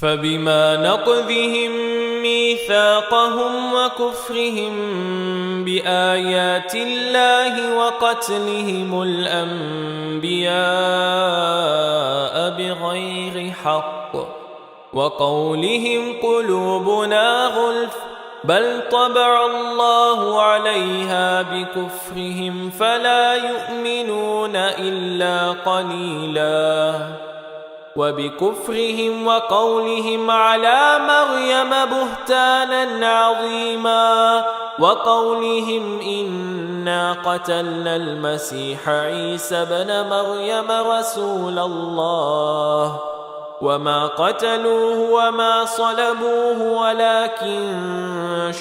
فبما نقضهم ميثاقهم وكفرهم بآيات الله وقتلهم الأنبياء بغير حق وقولهم قلوبنا غلف بل طبع الله عليها بكفرهم فلا يؤمنون إلا قليلا وبكفرهم وقولهم على مريم بهتانا عظيما وقولهم إنا قتلنا المسيح عيسى بن مريم رسول الله وما قتلوه وما صلبوه ولكن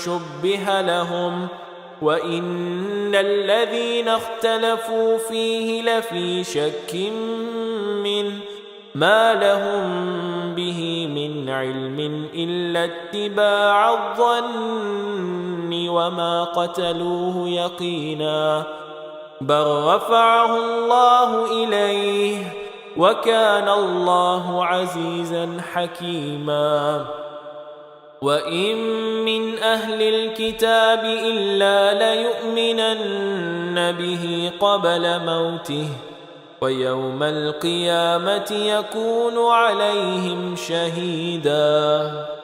شبه لهم وإن الذين اختلفوا فيه لفي شك منه ما لهم به من علم إلا اتباع الظن وما قتلوه يقينا بل رفعه الله إليه وكان الله عزيزا حكيما وإن من أهل الكتاب إلا ليؤمنن به قبل موته ويوم القيامة يكون عليهم شهيدا.